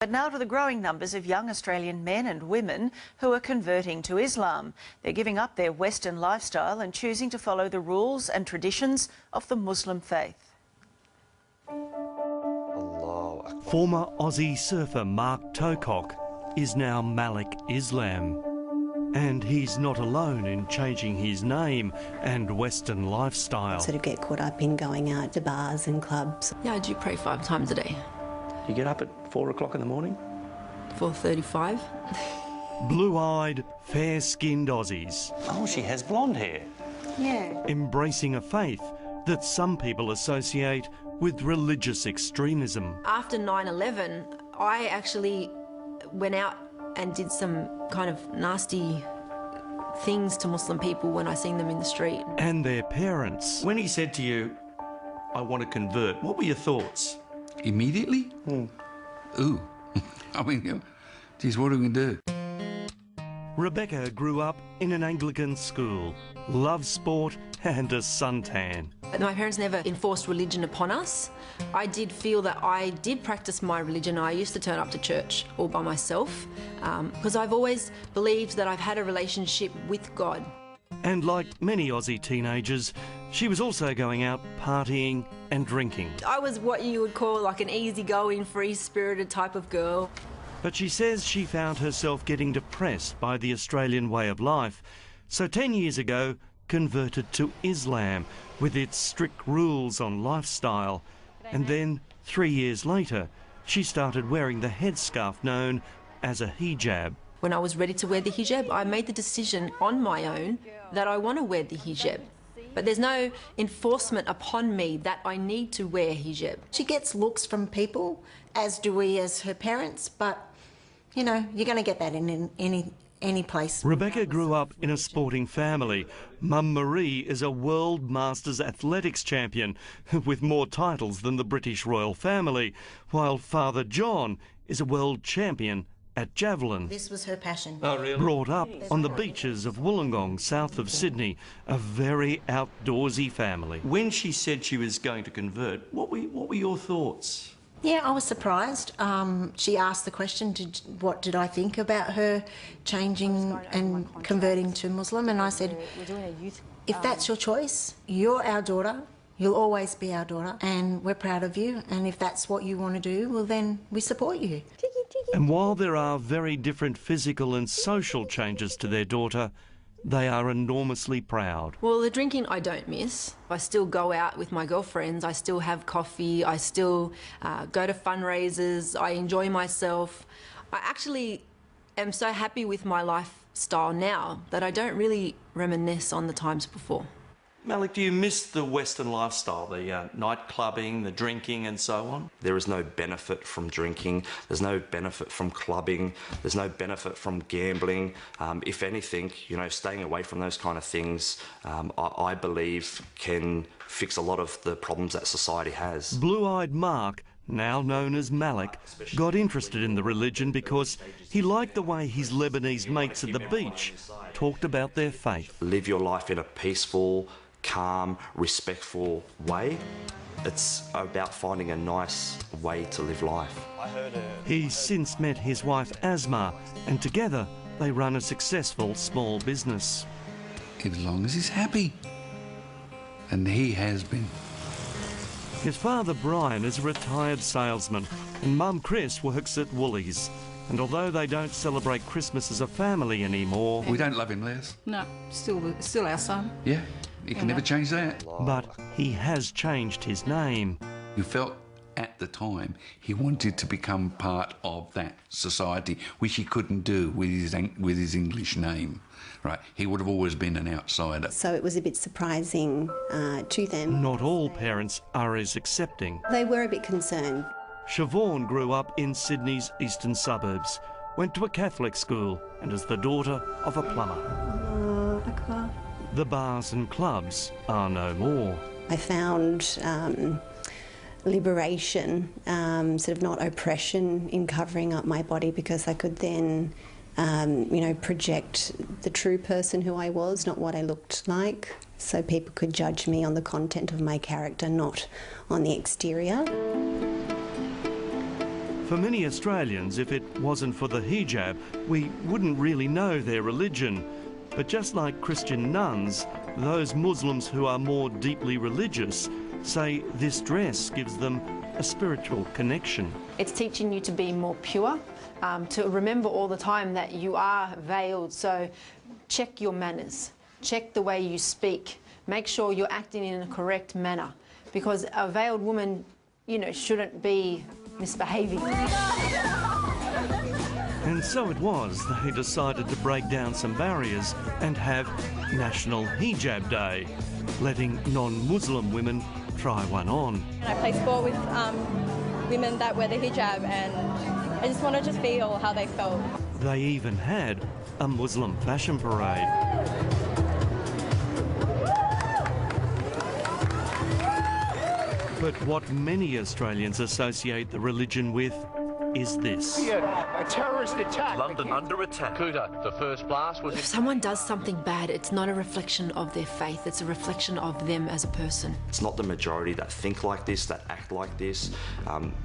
But now to the growing numbers of young Australian men and women who are converting to Islam. They're giving up their Western lifestyle and choosing to follow the rules and traditions of the Muslim faith. Former Aussie surfer Mark Tocock is now Malik Islam. And he's not alone in changing his name and Western lifestyle. Sort of get caught up in going out to bars and clubs. Yeah, I do pray 5 times a day. You get up at 4 o'clock in the morning? 4:35. Blue-eyed, fair-skinned Aussies. Oh, she has blonde hair. Yeah. Embracing a faith that some people associate with religious extremism. After 9/11, I actually went out and did some kind of nasty things to Muslim people when I seen them in the street. And their parents. When he said to you, I want to convert, what were your thoughts? Immediately? Ooh. I mean, geez, what are we going to do? Rebecca grew up in an Anglican school, loved sport and a suntan. My parents never enforced religion upon us. I did feel that I did practice my religion. I used to turn up to church all by myself because I've always believed that I've had a relationship with God. And like many Aussie teenagers, she was also going out partying and drinking. I was what you would call like an easygoing, free-spirited type of girl. But she says she found herself getting depressed by the Australian way of life. So 10 years ago, converted to Islam with its strict rules on lifestyle. And then 3 years later, she started wearing the headscarf known as a hijab. When I was ready to wear the hijab, I made the decision on my own that I want to wear the hijab. But there's no enforcement upon me that I need to wear hijab. She gets looks from people, as do we as her parents, but, you know, you're going to get that in any place. Rebecca grew up in a sporting family. Mum Marie is a World Masters Athletics champion with more titles than the British royal family, while Father John is a world champion at javelin. This was her passion. Oh, really? Brought up on the beaches of Wollongong, south of Sydney, a very outdoorsy family. When she said she was going to convert, what were your thoughts? Yeah, I was surprised. She asked the question, what did I think about her changing and converting to Muslim? And I said, if that's your choice, you're our daughter, you'll always be our daughter, and we're proud of you. And if that's what you want to do, well, then we support you. And while there are very different physical and social changes to their daughter, they are enormously proud. Well, the drinking I don't miss. I still go out with my girlfriends, I still have coffee, I still go to fundraisers, I enjoy myself. I actually am so happy with my lifestyle now that I don't really reminisce on the times before. Malik, do you miss the Western lifestyle, the night clubbing, the drinking and so on? There is no benefit from drinking, there's no benefit from clubbing, there's no benefit from gambling. If anything, you know, staying away from those kind of things, I believe can fix a lot of the problems that society has. Blue-eyed Mark, now known as Malik, got interested in the religion because he liked the way his Lebanese mates at the beach talked about their faith. Live your life in a peaceful, calm, respectful way. It's about finding a nice way to live life. He's since met his wife Asma, and together they run a successful small business. As long as he's happy. And he has been. His father Brian is a retired salesman and Mum Chris works at Woolies. And although they don't celebrate Christmas as a family anymore... We don't love him, Les. No, still our son. Yeah, you can never change that. But he has changed his name. He felt at the time he wanted to become part of that society, which he couldn't do with his English name. Right, he would have always been an outsider. So it was a bit surprising to them. Not all parents are as accepting. They were a bit concerned. Siobhan grew up in Sydney's eastern suburbs, went to a Catholic school and is the daughter of a plumber. The bars and clubs are no more. I found liberation, sort of not oppression, in covering up my body, because I could then you know, project the true person who I was, not what I looked like. So people could judge me on the content of my character, not on the exterior. For many Australians, if it wasn't for the hijab, we wouldn't really know their religion. But just like Christian nuns, those Muslims who are more deeply religious say this dress gives them a spiritual connection. It's teaching you to be more pure, to remember all the time that you are veiled. So check your manners, check the way you speak, make sure you're acting in a correct manner, because a veiled woman, you know, shouldn't be misbehaving. And so it was they decided to break down some barriers and have National Hijab Day, letting non-Muslim women try one on. I play sport with women that wear the hijab, and I just wanted to feel how they felt. They even had a Muslim fashion parade. But what many Australians associate the religion with is this. A terrorist attack. London under attack. Kuta, the first blast was... If someone does something bad, it's not a reflection of their faith, it's a reflection of them as a person. It's not the majority that think like this, that act like this.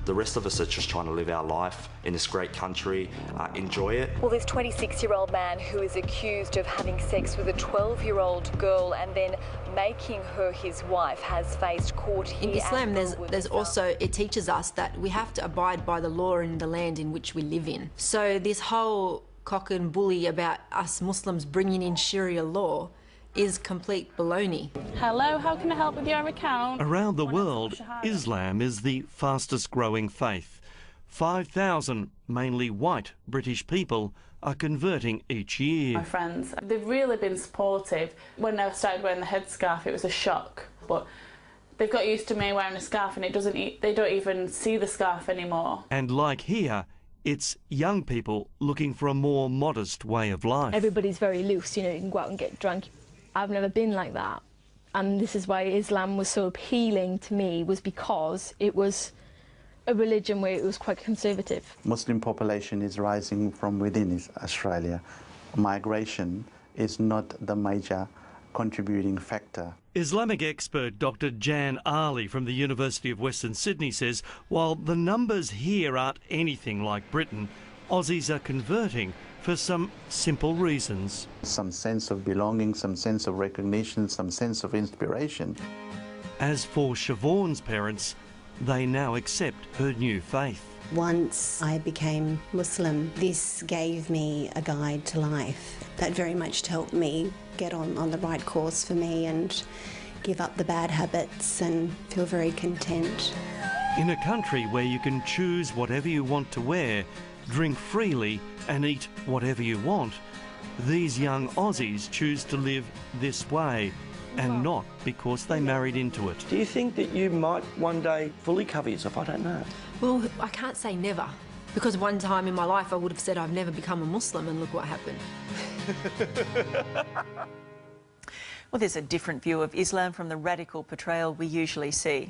The rest of us are just trying to live our life in this great country, enjoy it. Well, this 26-year-old man who is accused of having sex with a 12-year-old girl and then making her his wife has faced court here. In Islam, there's also, it teaches us that we have to abide by the law in the land in which we live in. So this whole cock and bully about us Muslims bringing in Sharia law is complete baloney. Hello, how can I help with your account? Around the world, Islam is the fastest growing faith. 5,000, mainly white British people, are converting each year. My friends, they've really been supportive. When I started wearing the headscarf, it was a shock, but they've got used to me wearing a scarf, and they don't even see the scarf anymore. And like here, it's young people looking for a more modest way of life. Everybody's very loose, you know, you can go out and get drunk. I've never been like that. And this is why Islam was so appealing to me, was because it was a religion where it was quite conservative. Muslim population is rising from within Australia. Migration is not the major contributing factor. Islamic expert Dr. Jan Ali from the University of Western Sydney says while the numbers here aren't anything like Britain, Aussies are converting for some simple reasons. Some sense of belonging, some sense of recognition, some sense of inspiration. As for Siobhan's parents, they now accept her new faith. Once I became Muslim, this gave me a guide to life that very much helped me get on the right course for me and give up the bad habits and feel very content. In a country where you can choose whatever you want to wear, drink freely and eat whatever you want, these young Aussies choose to live this way, and not because they married into it. Do you think that you might one day fully cover yourself? I don't know. Well, I can't say never, because one time in my life I would have said I've never become a Muslim, and look what happened. Well, there's a different view of Islam from the radical portrayal we usually see.